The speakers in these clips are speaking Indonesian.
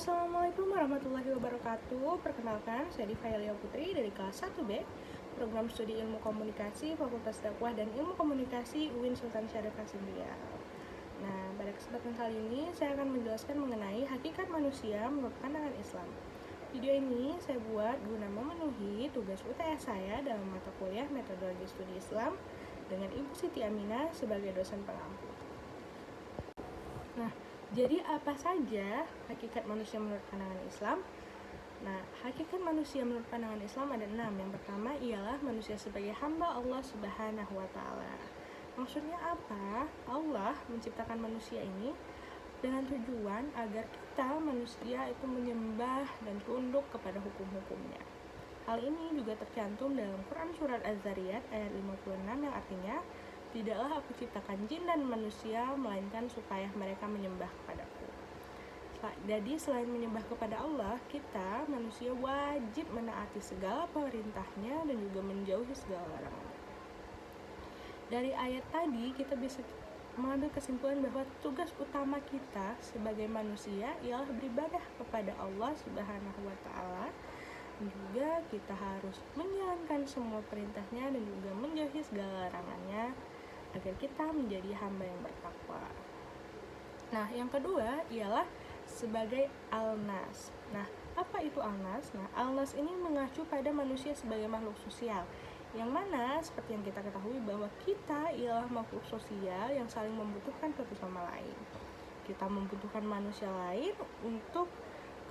Assalamualaikum warahmatullahi wabarakatuh. Perkenalkan, saya Diva Yalia Putri dari kelas 1B, Program Studi Ilmu Komunikasi, Fakultas Dakwah dan Ilmu Komunikasi UIN Sultan Syarif Hasim Riau. Nah, pada kesempatan kali ini saya akan menjelaskan mengenai hakikat manusia menurut pandangan Islam. Video ini saya buat guna memenuhi tugas UTS saya dalam mata kuliah Metodologi Studi Islam dengan Ibu Siti Aminah sebagai dosen pengampu. Nah, jadi apa saja hakikat manusia menurut pandangan Islam? Nah, hakikat manusia menurut pandangan Islam ada 6. Yang pertama ialah manusia sebagai hamba Allah Subhanahu wa Ta'ala. Maksudnya apa? Allah menciptakan manusia ini dengan tujuan agar kita manusia itu menyembah dan tunduk kepada hukum-hukumnya. Hal ini juga tercantum dalam Quran Surat Az-Zariyat ayat 56 yang artinya, tidaklah aku ciptakan jin dan manusia, melainkan supaya mereka menyembah kepadaku. Jadi selain menyembah kepada Allah, kita manusia wajib menaati segala perintahnya dan juga menjauhi segala larangannya. Dari ayat tadi kita bisa mengambil kesimpulan bahwa tugas utama kita sebagai manusia ialah beribadah kepada Allah Subhanahu wa Ta'ala. Juga kita harus menjalankan semua perintahnya dan juga menjauhi segala larangannya agar kita menjadi hamba yang bertakwa. Nah, yang kedua ialah sebagai al-nas. Nah, apa itu al-nas? Nah, al-nas ini mengacu pada manusia sebagai makhluk sosial, yang mana seperti yang kita ketahui bahwa kita ialah makhluk sosial yang saling membutuhkan satu sama lain. Kita membutuhkan manusia lain untuk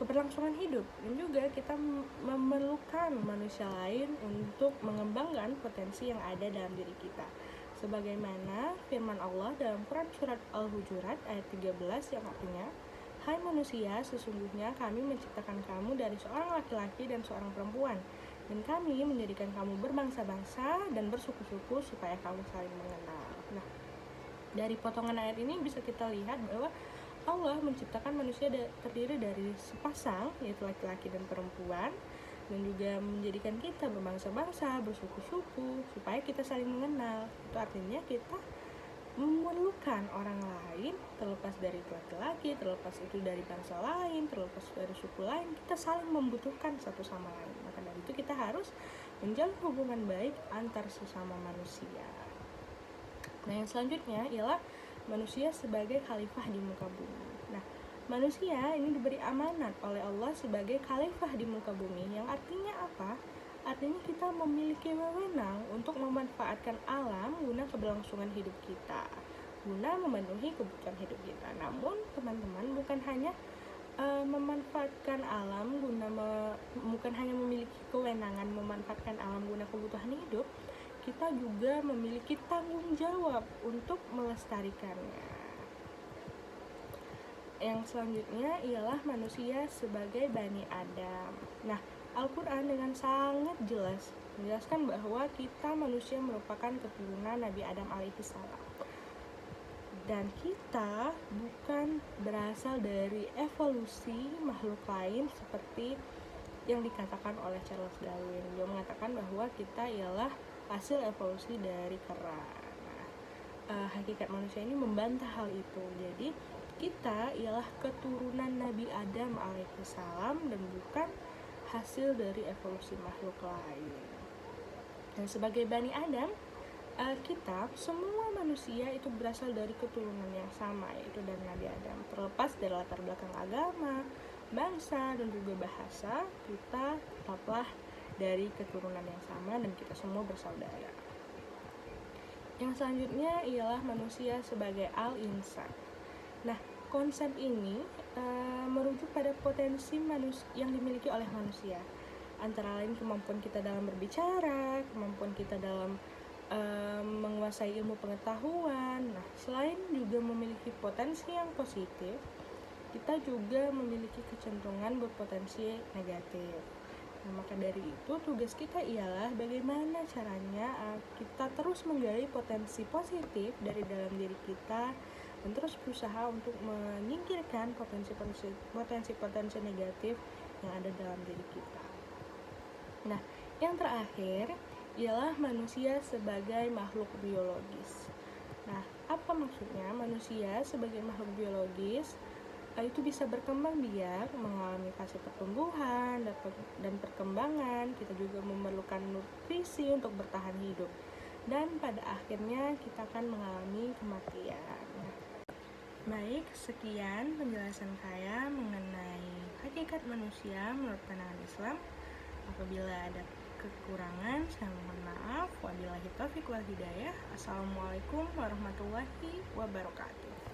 keberlangsungan hidup, dan juga kita memerlukan manusia lain untuk mengembangkan potensi yang ada dalam diri kita. Sebagaimana firman Allah dalam Quran Surat Al-Hujurat ayat 13 yang artinya, hai manusia, sesungguhnya kami menciptakan kamu dari seorang laki-laki dan seorang perempuan, dan kami menjadikan kamu berbangsa-bangsa dan bersuku-suku supaya kamu saling mengenal. Nah, dari potongan ayat ini bisa kita lihat bahwa Allah menciptakan manusia terdiri dari sepasang, yaitu laki-laki dan perempuan, dan juga menjadikan kita berbangsa-bangsa, bersuku-suku, supaya kita saling mengenal. Itu artinya kita memerlukan orang lain, terlepas dari laki-laki, terlepas itu dari bangsa lain, terlepas dari suku lain, kita saling membutuhkan satu sama lain. Maka dari itu kita harus menjalin hubungan baik antar sesama manusia. Nah, yang selanjutnya ialah manusia sebagai khalifah di muka bumi. Nah, manusia ini diberi amanat oleh Allah sebagai khalifah di muka bumi, yang artinya apa? Artinya kita memiliki wewenang untuk memanfaatkan alam guna keberlangsungan hidup kita, guna memenuhi kebutuhan hidup kita. Namun, teman-teman, bukan hanya memanfaatkan alam bukan hanya memiliki kewenangan memanfaatkan alam guna kebutuhan hidup, kita juga memiliki tanggung jawab untuk melestarikannya. Yang selanjutnya ialah manusia sebagai Bani Adam. Nah, Al-Quran dengan sangat jelas menjelaskan bahwa kita manusia merupakan keturunan Nabi Adam alaihissalam. Dan kita bukan berasal dari evolusi makhluk lain seperti yang dikatakan oleh Charles Darwin. Dia mengatakan bahwa kita ialah hasil evolusi dari kera. Nah, hakikat manusia ini membantah hal itu. Jadi kita ialah keturunan Nabi Adam alaihissalam dan bukan hasil dari evolusi makhluk lain. Dan sebagai Bani Adam, kita semua manusia itu berasal dari keturunan yang sama, yaitu dari Nabi Adam. Terlepas dari latar belakang agama, bangsa, dan juga bahasa, kita tetaplah dari keturunan yang sama dan kita semua bersaudara. Yang selanjutnya ialah manusia sebagai al-insan. Nah, konsep ini merujuk pada potensi yang dimiliki oleh manusia, antara lain kemampuan kita dalam berbicara, kemampuan kita dalam menguasai ilmu pengetahuan. Nah, selain juga memiliki potensi yang positif, kita juga memiliki kecenderungan berpotensi negatif. Nah, maka dari itu tugas kita ialah bagaimana caranya kita terus menggali potensi positif dari dalam diri kita dan terus berusaha untuk menyingkirkan potensi negatif yang ada dalam diri kita. Nah, yang terakhir ialah manusia sebagai makhluk biologis. Nah, apa maksudnya manusia sebagai makhluk biologis? itu bisa berkembang biak, mengalami fase pertumbuhan dan perkembangan. Kita juga memerlukan nutrisi untuk bertahan hidup, dan pada akhirnya kita akan mengalami kematian. Baik, sekian penjelasan saya mengenai hakikat manusia menurut pandangan Islam. Apabila ada kekurangan, saya mohon maaf. Wabillahi taufiq wal hidayah. Assalamualaikum warahmatullahi wabarakatuh.